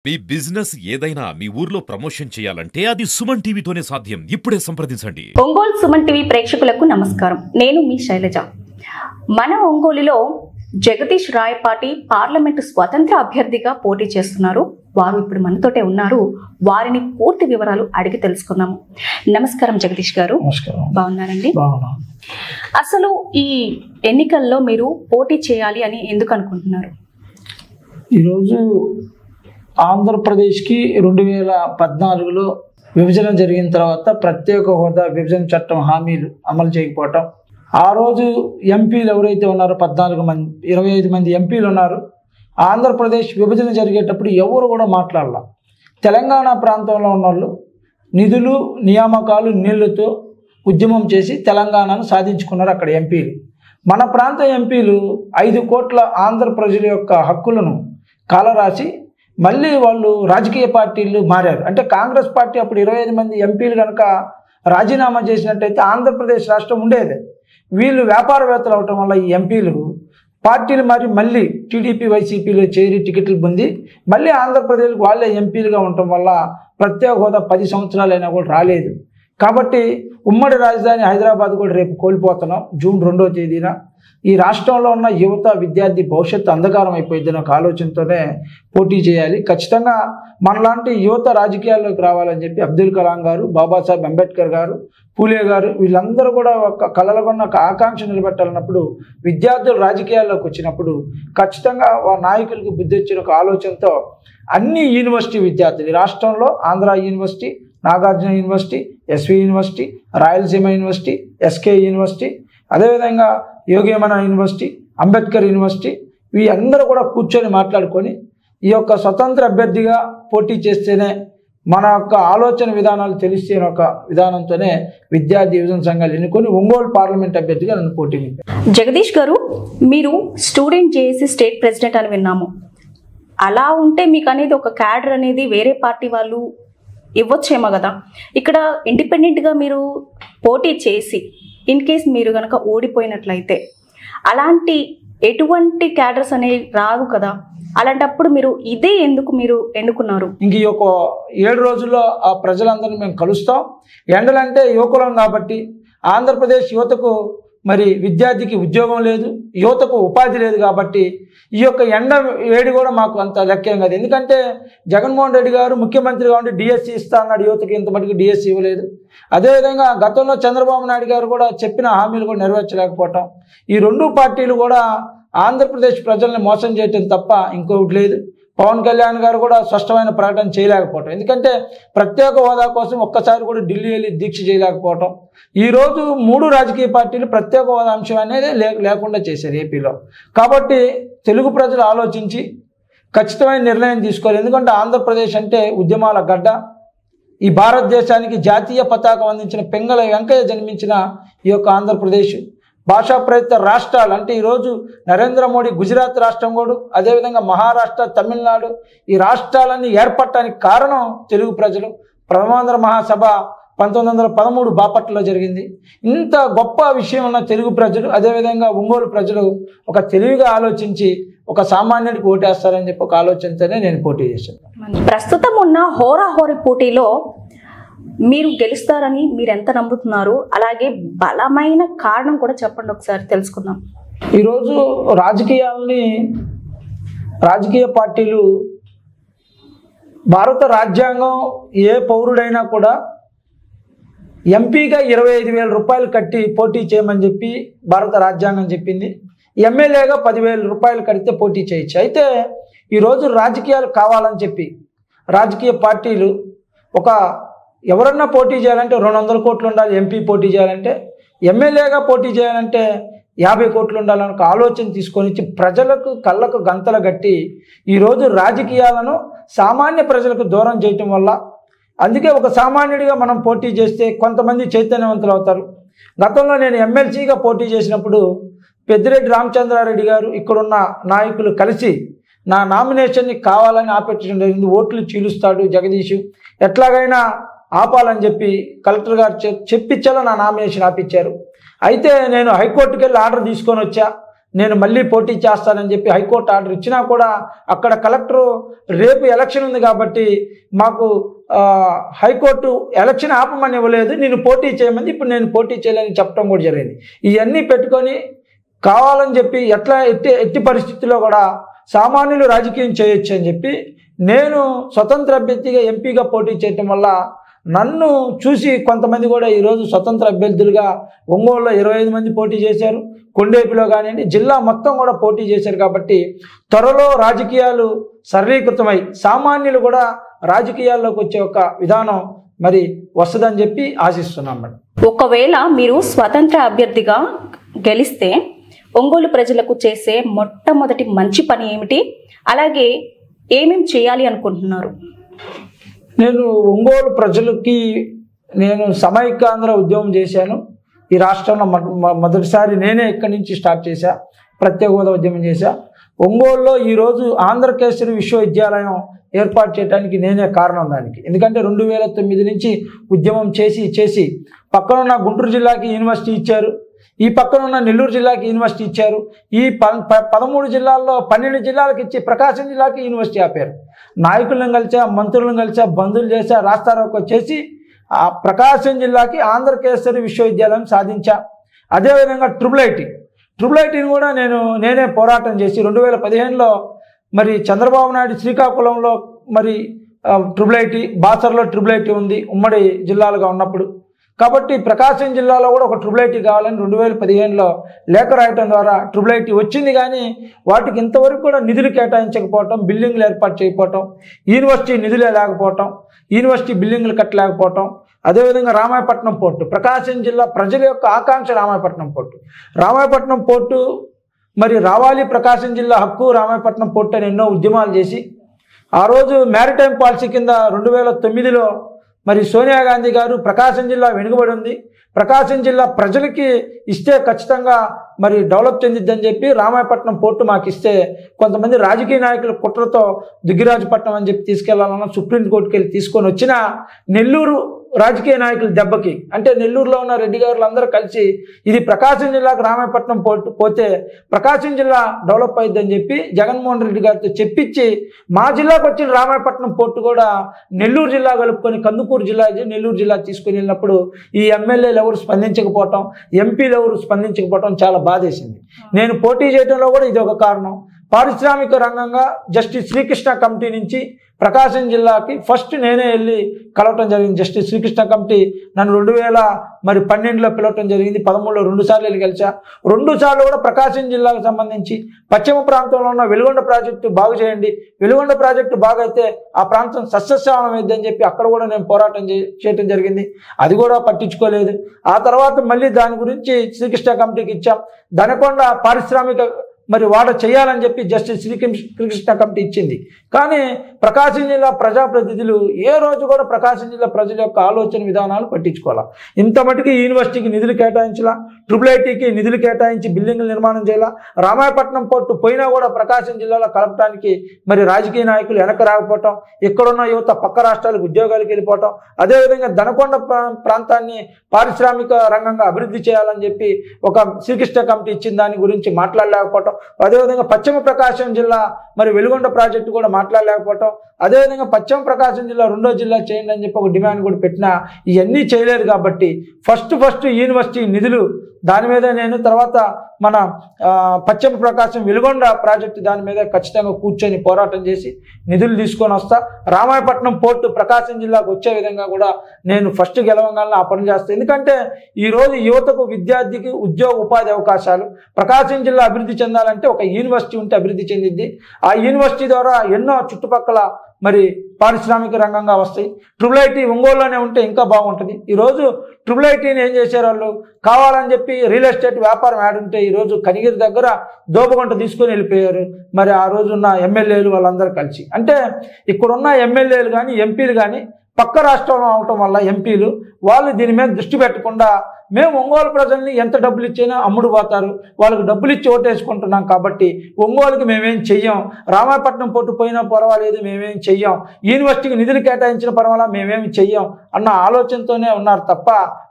మీ business ఏదైనా మీ ఊర్లో promotion చేయాలంటే అది సుమన్ టీవీతోనే సాధ్యం. ఇప్పుడే సంప్రదించండి. ఒంగోలు సుమన్ టీవీ ప్రేక్షకులకు నమస్కారం. నేను మీ శైలజ. మన ఒంగోలులో జగదీష్ రాయపాటి పార్లమెంటు స్వతంత్ర అభ్యర్థిగా పోటీ చేస్తున్నారు. వారు ఇప్పుడు మనతోటే ఉన్నారు. వారిని పూర్తి వివరాలు అడిగి తెలుసుకుందాము. నమస్కారం జగదీష్ గారు. బాగున్నారండి? అసలు ఈ ఎన్నికల్లో మీరు పోటీ చేయాలి అని ఎందుకు అనుకుంటున్నారు? ఈరోజు ఆంధ్రప్రదేశ్కి 2014లో విభజన జరిగిన తర్వాత ప్రత్యేక హోదా విభజన చట్టం హామీలు అమలు చేయకపోవటం, ఆ రోజు ఎంపీలు ఎవరైతే ఉన్నారో 14 మంది 25 మంది ఎంపీలు ఉన్నారు. ఆంధ్రప్రదేశ్ విభజన జరిగేటప్పుడు ఎవరు కూడా మాట్లాడాల. తెలంగాణ ప్రాంతంలో ఉన్న వాళ్ళు నిధులు నియామకాలు నీళ్లతో ఉద్యమం చేసి తెలంగాణను సాధించుకున్నారు అక్కడ ఎంపీలు. మన ప్రాంత ఎంపీలు 5 కోట్ల ఆంధ్ర ప్రజల యొక్క హక్కులను కాలరాసి మళ్ళీ వాళ్ళు రాజకీయ పార్టీలు మారారు. అంటే కాంగ్రెస్ పార్టీ అప్పుడు 25 మంది ఎంపీలు కనుక రాజీనామా చేసినట్టయితే ఆంధ్రప్రదేశ్ రాష్ట్రం ఉండేది. వీళ్ళు వ్యాపారవేత్తలు అవటం వల్ల ఈ ఎంపీలు పార్టీలు మారి మళ్ళీ టీడీపీ వైసీపీలో చేరి టికెట్లు పొంది మళ్ళీ ఆంధ్రప్రదేశ్కి వాళ్ళే ఎంపీలుగా ఉండటం వల్ల ప్రత్యేక హోదా 10 సంవత్సరాలైనా కూడా రాలేదు. కాబట్టి ఉమ్మడి రాజధాని హైదరాబాద్ కూడా రేపు కోల్పోతున్నాం. జూన్ 2వ తేదీన ఈ రాష్ట్రంలో ఉన్న యువత విద్యార్థి భవిష్యత్తు అంధకారం అయిపోయిందని ఒక ఆలోచనతోనే పోటీ చేయాలి. ఖచ్చితంగా మనలాంటి యువత రాజకీయాల్లోకి రావాలని చెప్పి అబ్దుల్ కలాం గారు, బాబాసాహెబ్ అంబేద్కర్ గారు, పూలే గారు వీళ్ళందరూ కూడా ఒక కలలుగొన్న ఒక ఆకాంక్ష నిలబెట్టాలన్నప్పుడు విద్యార్థులు రాజకీయాల్లోకి వచ్చినప్పుడు ఖచ్చితంగా నాయకులకు బుద్ధి వచ్చిన ఒక ఆలోచనతో అన్ని యూనివర్సిటీ విద్యార్థులు రాష్ట్రంలో Andhra university, Nagarjuna university, SV university, Rayalaseema university, SK university, అదేవిధంగా యోగేమన యూనివర్సిటీ, అంబేద్కర్ యూనివర్సిటీ వీళ్ళందరూ కూడా కూర్చొని మాట్లాడుకొని ఈ యొక్క స్వతంత్ర అభ్యర్థిగా పోటీ చేస్తేనే మన యొక్క ఆలోచన విధానాలు తెలిస్తే ఒక విధానంతోనే విద్యార్థి యువజన సంఘాలు ఎన్నుకొని ఒంగోలు పార్లమెంట్ అభ్యర్థిగా నన్ను పోటీ. జగదీష్ గారు, మీరు స్టూడెంట్ జేఏసీ స్టేట్ ప్రెసిడెంట్ అని విన్నాము. అలా ఉంటే మీకు అనేది ఒక క్యాడర్ అనేది వేరే పార్టీ వాళ్ళు ఇవ్వచ్చేమో కదా. ఇక్కడ ఇండిపెండెంట్గా మీరు పోటీ చేసి ఇన్ కేస్ మీరు కనుక ఓడిపోయినట్లయితే అలాంటి ఎటువంటి క్యాడర్స్ అనేవి రావు కదా. అలాంటప్పుడు మీరు ఇదే ఎందుకు మీరు ఎన్నుకున్నారు? ఇంక ఈ ఒక 7 రోజుల్లో ఆ ప్రజలందరినీ మేము కలుస్తాం. ఎండలంటే యువకులం కాబట్టి ఆంధ్రప్రదేశ్ యువతకు మరి విద్యార్థికి ఉద్యోగం లేదు, యువతకు ఉపాధి లేదు కాబట్టి ఈ యొక్క ఎండ వేడి కూడా మాకు అంత లెక్కేం కాదు. ఎందుకంటే జగన్మోహన్ రెడ్డి గారు ముఖ్యమంత్రిగా ఉండి డిఎస్సి ఇస్తా అన్నాడు, యువతకి ఇంత మటుకు డిఎస్సి ఇవ్వలేదు. అదేవిధంగా గతంలో చంద్రబాబు నాయుడు గారు కూడా చెప్పిన హామీలు కూడా నెరవేర్చలేకపోవటం, ఈ 2 పార్టీలు కూడా ఆంధ్రప్రదేశ్ ప్రజల్ని మోసం చేయటం తప్ప ఇంకొకటి లేదు. పవన్ కళ్యాణ్ గారు కూడా స్పష్టమైన ప్రకటన చేయలేకపోవటం, ఎందుకంటే ప్రత్యేక హోదా కోసం ఒక్కసారి కూడా ఢిల్లీ వెళ్ళి దీక్ష చేయలేకపోవటం. ఈరోజు 3 రాజకీయ పార్టీలు ప్రత్యేక హోదా అంశం అనేది లేకుండా చేశారు ఏపీలో. కాబట్టి తెలుగు ప్రజలు ఆలోచించి ఖచ్చితమైన నిర్ణయం తీసుకోవాలి. ఎందుకంటే ఆంధ్రప్రదేశ్ అంటే ఉద్యమాల గడ్డ. ఈ భారతదేశానికి జాతీయ పతాకం అందించిన పింగళ వెంకయ్య జన్మించిన ఈ యొక్క ఆంధ్రప్రదేశ్ భాషా ప్రయుక్త రాష్ట్రాలు అంటే ఈరోజు నరేంద్ర మోడీ గుజరాత్ రాష్ట్రం కూడా, అదేవిధంగా మహారాష్ట్ర, తమిళనాడు ఈ రాష్ట్రాలన్నీ ఏర్పడటానికి కారణం తెలుగు ప్రజలు. ప్రథమాంధ్ర మహాసభ 1913 బాపట్లలో జరిగింది. ఇంత గొప్ప విషయం ఉన్న తెలుగు ప్రజలు, అదేవిధంగా ఒంగోలు ప్రజలు ఒక తెలివిగా ఆలోచించి ఒక సామాన్యుడికి ఓటేస్తారని చెప్పి ఒక ఆలోచనతోనే నేను పోటీ చేశాను. ప్రస్తుతం ఉన్న హోరాహోరీ పోటీలో మీరు గెలుస్తారని మీరు ఎంత నమ్ముతున్నారు? అలాగే బలమైన కారణం కూడా చెప్పండి, ఒకసారి తెలుసుకుందాం. ఈరోజు రాజకీయ పార్టీలు భారత రాజ్యాంగం ఏ పౌరుడైనా కూడా ఎంపీగా 25,000 రూపాయలు కట్టి పోటీ చేయమని చెప్పి భారత రాజ్యాంగం చెప్పింది. ఎమ్మెల్యేగా 10,000 రూపాయలు కడితే పోటీ చేయొచ్చు. అయితే ఈరోజు రాజకీయాలు కావాలని చెప్పి రాజకీయ పార్టీలు ఎవరన్నా పోటీ చేయాలంటే 200 కోట్లు ఉండాలి, ఎంపీ పోటీ చేయాలంటే, ఎమ్మెల్యేగా పోటీ చేయాలంటే 50 కోట్లు ఉండాలని ఒక ఆలోచన తీసుకొని ప్రజలకు కళ్ళకు గంతలు కట్టి ఈరోజు రాజకీయాలను సామాన్య ప్రజలకు దూరం చేయటం వల్ల, అందుకే ఒక సామాన్యుడిగా మనం పోటీ చేస్తే కొంతమంది చైతన్యవంతులు అవుతారు. గతంలో నేను ఎమ్మెల్సీగా పోటీ చేసినప్పుడు పెద్దిరెడ్డి రామచంద్రారెడ్డి గారు ఇక్కడున్న నాయకులు కలిసి నా నామినేషన్ని కావాలని ఆపెట్టడం జరిగింది. ఓట్లు చీలుస్తాడు జగదీష్, ఎట్లాగైనా ఆపాలని చెప్పి కలెక్టర్ గారు చెప్పించాలో నా నామినేషన్ ఆపించారు. అయితే నేను హైకోర్టుకి వెళ్ళి ఆర్డర్ తీసుకొని వచ్చా. నేను మళ్ళీ పోటీ చేస్తానని చెప్పి హైకోర్టు ఆర్డర్ ఇచ్చినా కూడా అక్కడ కలెక్టరు రేపు ఎలక్షన్ ఉంది కాబట్టి మాకు హైకోర్టు ఎలక్షన్ ఆపమని ఇవ్వలేదు, నేను పోటీ చేయమని, ఇప్పుడు నేను పోటీ చేయలేని చెప్పడం కూడా జరిగింది. ఇవన్నీ పెట్టుకొని కావాలని చెప్పి ఎట్టి పరిస్థితుల్లో కూడా సామాన్యులు రాజకీయం చేయొచ్చు అని చెప్పి నేను స్వతంత్ర అభ్యర్థిగా ఎంపీగా పోటీ చేయటం వల్ల నన్ను చూసి కొంతమంది కూడా ఈరోజు స్వతంత్ర అభ్యర్థులుగా ఒంగోలులో 25 మంది పోటీ చేశారు, కొండేపిలో కానివ్వండి జిల్లా మొత్తం కూడా పోటీ చేశారు. కాబట్టి త్వరలో రాజకీయాలు సరళీకృతమై సామాన్యులు కూడా రాజకీయాల్లోకి వచ్చే ఒక విధానం మరి వస్తుందని చెప్పి ఆశిస్తున్నాం మేడం. ఒకవేళ మీరు స్వతంత్ర అభ్యర్థిగా గెలిస్తే ఒంగోలు ప్రజలకు చేసే మొట్టమొదటి మంచి పని ఏమిటి, అలాగే ఏమేం చేయాలి అనుకుంటున్నారు? నేను ఒంగోలు ప్రజలకి నేను సమైక్యాంధ్ర ఉద్యమం చేశాను. ఈ రాష్ట్రంలో మొదటిసారి నేనే ఇక్కడి నుంచి స్టార్ట్ చేశా, ప్రత్యేక హోదా ఉద్యమం చేశా. ఒంగోలులో ఈరోజు ఆంధ్రకేసరి విశ్వవిద్యాలయం ఏర్పాటు చేయడానికి నేనే కారణం దానికి. ఎందుకంటే 2009 నుంచి ఉద్యమం చేసి పక్కనున్న గుంటూరు జిల్లాకి యూనివర్సిటీ ఇచ్చారు, ఈ పక్కన ఉన్న నెల్లూరు జిల్లాకి యూనివర్సిటీ ఇచ్చారు, ఈ 13 జిల్లాల్లో 12 జిల్లాలకు ఇచ్చి ప్రకాశం జిల్లాకి యూనివర్సిటీ ఆపారు. నాయకులను కలిసా, మంత్రులను కలిసా, బంధువులు చేసా, రాస్తారోకో చేసి ఆ ప్రకాశం జిల్లాకి ఆంధ్రకేసరి విశ్వవిద్యాలయం సాధించా. అదేవిధంగా ట్రిపుల్ ఐటీని కూడా నేనే పోరాటం చేసి 2015లో మరి చంద్రబాబు నాయుడు శ్రీకాకుళంలో మరి ట్రిపుల్ ఐటీ, బాసర్లో ట్రిపుల్ ఐటీ ఉంది ఉమ్మడి జిల్లాలుగా ఉన్నప్పుడు. కాబట్టి ప్రకాశం జిల్లాలో కూడా ఒక ట్రిపుల్ ఐటీ కావాలని 2015లో లేఖ రాయటం ద్వారా ట్రిపుల్ ఐటీ వచ్చింది. కానీ వాటికి ఇంతవరకు కూడా నిధులు కేటాయించకపోవటం, బిల్డింగ్లు ఏర్పాటు చేయకపోవటం, యూనివర్సిటీ నిధులే లేకపోవటం, యూనివర్సిటీ బిల్డింగ్లు కట్టలేకపోవటం. అదేవిధంగా రామాయపట్నం పోర్టు, ప్రకాశం జిల్లా ప్రజల యొక్క ఆకాంక్ష రామాయపట్నం పోర్టు మరి రావాలి, ప్రకాశం జిల్లా హక్కు, రామాయపట్నం పోర్టు అని ఎన్నో ఉద్యమాలు చేసి ఆ రోజు మ్యారిటైమ్ పాలసీ కింద 2009లో మరి సోనియా గాంధీ గారు ప్రకాశం జిల్లా వెనుకబడి ఉంది, ప్రకాశం జిల్లా ప్రజలకి ఇస్తే ఖచ్చితంగా మరి డెవలప్ చెందిద్దని చెప్పి రామాయపట్నం పోర్టు మాకు ఇస్తే కొంతమంది రాజకీయ నాయకుల కుట్రతో దుగ్గిరాజుపట్నం అని చెప్పి తీసుకెళ్లాలన్న సుప్రీంకోర్టుకి వెళ్ళి తీసుకొని వచ్చిన నెల్లూరు రాజకీయ నాయకుల దెబ్బకి, అంటే నెల్లూరులో ఉన్న రెడ్డి గారులు అందరూ కలిసి ఇది ప్రకాశం జిల్లాకు రామాయపట్నం పోర్టు పోతే ప్రకాశం జిల్లా డెవలప్ అయ్యిద్దని చెప్పి జగన్మోహన్ రెడ్డి గారితో చెప్పించి మా జిల్లాకు వచ్చిన రామాయపట్నం పోర్టు కూడా నెల్లూరు జిల్లా కలుపుకొని కందుకూరు జిల్లా, నెల్లూరు జిల్లా తీసుకుని వెళ్ళినప్పుడు ఈ ఎమ్మెల్యేలు ఎవరు స్పందించకపోవటం, ఎంపీలు ఎవరు స్పందించకపోవటం చాలా బాధేసింది. నేను పోటీ చేయడంలో కూడా ఇది ఒక కారణం. పారిశ్రామిక రంగంగా జస్టిస్ శ్రీకృష్ణ కమిటీ నుంచి ప్రకాశం జిల్లాకి ఫస్ట్ నేనే వెళ్ళి కలవటం జరిగింది. జస్టిస్ శ్రీకృష్ణ కమిటీ నన్ను 2012లో పిలవటం జరిగింది. 13లో 2 సార్లు వెళ్ళి కలిసా. 2 సార్లు కూడా ప్రకాశం జిల్లాకు సంబంధించి పశ్చిమ ప్రాంతంలో ఉన్న వెలుగొండ ప్రాజెక్టు బాగు చేయండి, వెలుగొండ ప్రాజెక్టు బాగైతే ఆ ప్రాంతం సస్యశ్యామలం అయిద్దని చెప్పి అక్కడ కూడా నేను పోరాటం చేయటం జరిగింది. అది కూడా పట్టించుకోలేదు. ఆ తర్వాత మళ్ళీ దాని గురించి శ్రీకృష్ణ కమిటీకి ఇచ్చాం. దనకొండ పారిశ్రామిక మరి వాడ చేయాలని చెప్పి జస్టిస్ శ్రీకృష్ణ కమిటీ ఇచ్చింది. కానీ ప్రకాశం జిల్లా ప్రజాప్రతినిధులు ఏ రోజు కూడా ప్రకాశం జిల్లా ప్రజల యొక్క ఆలోచన విధానాలు పట్టించుకోవాలా. ఇంత మటుకు యూనివర్సిటీకి నిధులు కేటాయించాలా, ట్రిపుల్ ఐటీకి నిధులు కేటాయించి బిల్డింగ్లు నిర్మాణం చేయాలా, రామాయపట్నం పోర్టు పోయినా కూడా ప్రకాశం జిల్లాలో కలపడానికి మరి రాజకీయ నాయకులు వెనక రాకపోవటం, ఇక్కడున్న యువత పక్క రాష్ట్రాలకు ఉద్యోగాలకు వెళ్ళిపోవటం, అదేవిధంగా దనకొండ ప్రాంతాన్ని పారిశ్రామిక రంగంగా అభివృద్ధి చేయాలని చెప్పి ఒక శ్రీకృష్ణ కమిటీ ఇచ్చిన దాని గురించి మాట్లాడలేకపోవటం, అదేవిధంగా పశ్చిమ ప్రకాశం జిల్లా మరి వెలుగొండ ప్రాజెక్టు కూడా మాట్లాడలేకపోవటం, అదేవిధంగా పశ్చిమ ప్రకాశం జిల్లా 2వ జిల్లా చేయండి అని చెప్పి ఒక డిమాండ్ కూడా పెట్టినా ఇవన్నీ చేయలేదు. కాబట్టి ఫస్ట్ యూనివర్సిటీ నిధులు దాని మీద నేను, తర్వాత మన పశ్చిమ ప్రకాశం వెలుగొండ ప్రాజెక్టు దాని మీద ఖచ్చితంగా కూర్చొని పోరాటం చేసి నిధులు తీసుకొని వస్తా. రామాయపట్నం పోర్టు ప్రకాశం జిల్లాకు వచ్చే విధంగా కూడా నేను ఫస్ట్ గెలవంగానే ఆ పనులు చేస్తాను. ఎందుకంటే ఈరోజు యువతకు, విద్యార్థికి ఉద్యోగ ఉపాధి అవకాశాలు, ప్రకాశం జిల్లా అభివృద్ధి చెందాలంటే ఒక యూనివర్సిటీ ఉంటే అభివృద్ధి చెందింది. ఆ యూనివర్సిటీ ద్వారా ఎన్నో చుట్టుపక్కల మరి పారిశ్రామిక రంగంగా వస్తాయి. ట్రిపుల్ ఐటీ ఒంగోలులోనే ఉంటే ఇంకా బాగుంటుంది. ఈరోజు ట్రిపుల్ ఐటీని ఏం చేశారు వాళ్ళు, కావాలని చెప్పి రియల్ ఎస్టేట్ వ్యాపారం ఆడుంటే ఈరోజు కనిగిరి దగ్గర దోబగుంట తీసుకొని వెళ్ళిపోయారు. మరి ఆ రోజున్న ఎమ్మెల్యేలు వాళ్ళందరూ కలిసి, అంటే ఇక్కడున్న ఎమ్మెల్యేలు కానీ ఎంపీలు కానీ పక్క రాష్ట్రంలో అవటం వల్ల ఎంపీలు వాళ్ళు దీని మీద దృష్టి పెట్టకుండా మేము ఒంగోలు ప్రజల్ని ఎంత డబ్బులు ఇచ్చినా అమ్ముడు పోతారు, వాళ్ళకి డబ్బులు ఇచ్చి ఓటేసుకుంటున్నాం కాబట్టి ఒంగోలుకి మేమేం చెయ్యం, రామాయపట్నం పొట్టు పోయినా పర్వాలేదు మేమేం చెయ్యం, యూనివర్సిటీకి నిధులు కేటాయించిన పర్వాలా మేమేమి చెయ్యం అన్న ఆలోచనతోనే ఉన్నారు తప్ప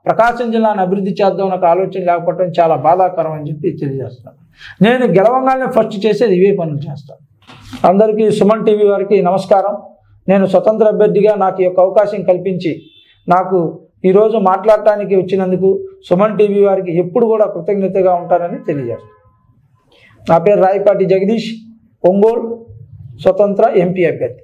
ప్రకాశం జిల్లాను అభివృద్ధి చేద్దాం అన్న ఆలోచన లేకపోవడం చాలా బాధాకరం అని చెప్పి తెలియజేస్తున్నాను. నేను గెలవంగానే ఫస్ట్ చేసేది ఇవే పనులు చేస్తాను. అందరికీ సుమన్ టీవీ వారికి నమస్కారం. నేను స్వతంత్ర అభ్యర్థిగా నాకు ఈ యొక్క అవకాశం కల్పించి నాకు ఈరోజు మాట్లాడటానికి వచ్చినందుకు సుమన్ టీవీ వారికి ఎప్పుడు కూడా కృతజ్ఞతగా ఉంటానని తెలియజేస్తాను. నా పేరు రాయపాటి జగదీష్, ఒంగోలు స్వతంత్ర ఎంపీ అభ్యర్థి.